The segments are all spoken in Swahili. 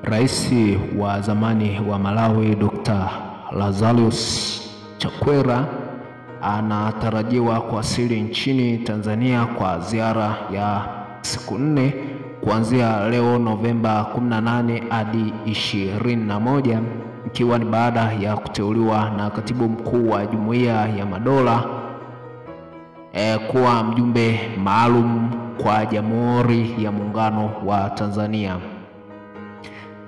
Rais wa zamani wa Malawi Dr. Lazarus Chakwera anatarajiwa kuwasili nchini Tanzania kwa ziara ya siku 4 kuanzia leo Novemba 18 hadi 21, ikiwa ni baada ya kuteuliwa na Katibu Mkuu wa Jumuiya ya Madola kuwa mjumbe maalum kwa Jamhuri ya Muungano wa Tanzania.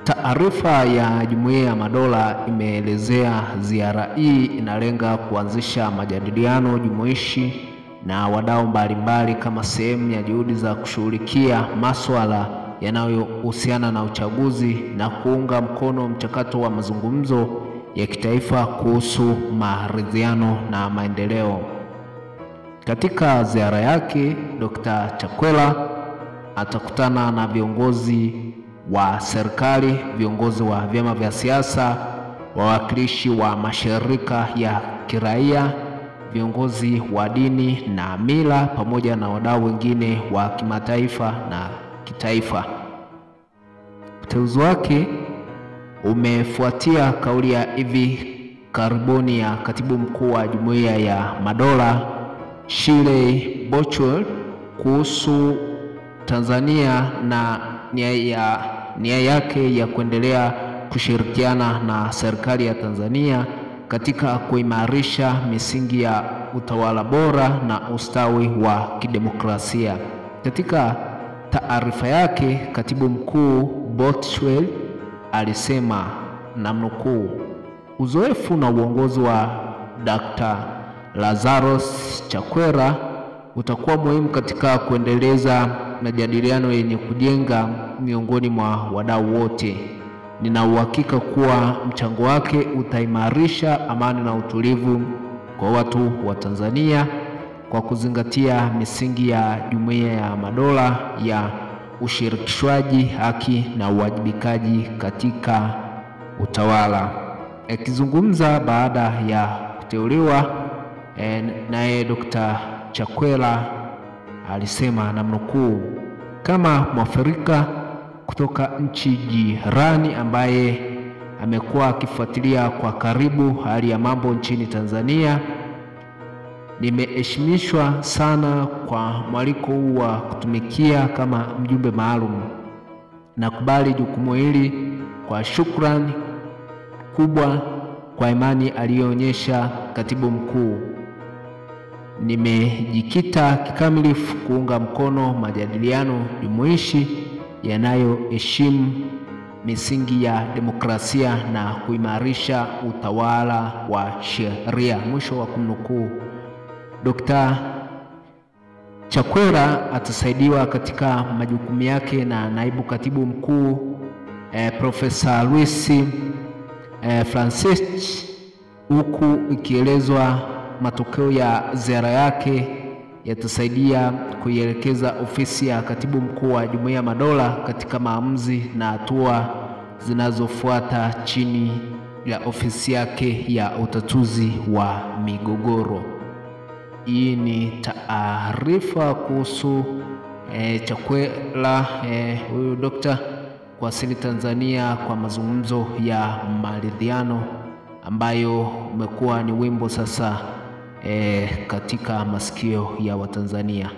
Taarifa ya Jumuiya ya Madola imeelezea ziara hii inalenga kuanzisha majadiliano jumuishi na wadau mbalimbali kama sehemu ya juhudi za kushughulikia masuala yanayohusiana na uchaguzi na kuunga mkono mchakato wa mazungumzo ya kitaifa kuhusu maridhiano na maendeleo. Katika ziara yake, Dr. Chakwera atakutana na viongozi wa serikali, viongozi wa vyama vya siasa, wawakilishi wa mashirika ya kiraia, viongozi wa dini na mila, pamoja na wadau wengine wa kimataifa na kitaifa. Uteuzi wake umefuatia kauli ya hivi karibuni ya Katibu Mkuu wa Jumuiya ya Madola Shirley Bochwe kuhusu Tanzania na nia yake ya kuendelea kushirikiana na serikali ya Tanzania katika kuimarisha misingi ya utawala bora na ustawi wa kidemokrasia. Katika taarifa yake, Katibu Mkuu Bochwe alisema, namnukuu, uzoefu na uongozi wa Dr. Lazarus Chakwera utakuwa muhimu katika kuendeleza majadiliano yenye kujenga miongoni mwa wadau wote. Nina uhakika kuwa mchango wake utaimarisha amani na utulivu kwa watu wa Tanzania kwa kuzingatia misingi ya Jumuiya ya Madola ya ushirikishwaji, haki na uwajibikaji katika utawala. Akizungumza baada ya kuteuliwa, naye Dr. Chakwera alisema, namnukuu, kama Mwafrika kutoka nchi jirani ambaye amekuwa akifuatilia kwa karibu hali ya mambo nchini Tanzania, nimeheshimishwa sana kwa mwaliko huu wa kutumikia kama mjumbe maalum. Nakubali jukumu hili kwa shukrani kubwa kwa imani aliyoonyesha Katibu Mkuu. Nimejikita kikamilifu kuunga mkono majadiliano jumuishi yanayoheshimu misingi ya demokrasia na kuimarisha utawala wa sheria, mwisho wa kumnukuu. Dr. Chakwera atasaidiwa katika majukumu yake na Naibu Katibu Mkuu Profesa Luis Francis, huku ikielezwa matokeo ya ziara yake yatasaidia kuielekeza ofisi ya Katibu Mkuu wa Jumuiya ya Madola katika maamuzi na hatua zinazofuata chini ya ofisi yake ya utatuzi wa migogoro. Hii ni taarifa kuhusu Chakwera, huyu dokta kuwasili Tanzania kwa mazungumzo ya maridhiano ambayo umekuwa ni wimbo sasa katika masikio ya Watanzania.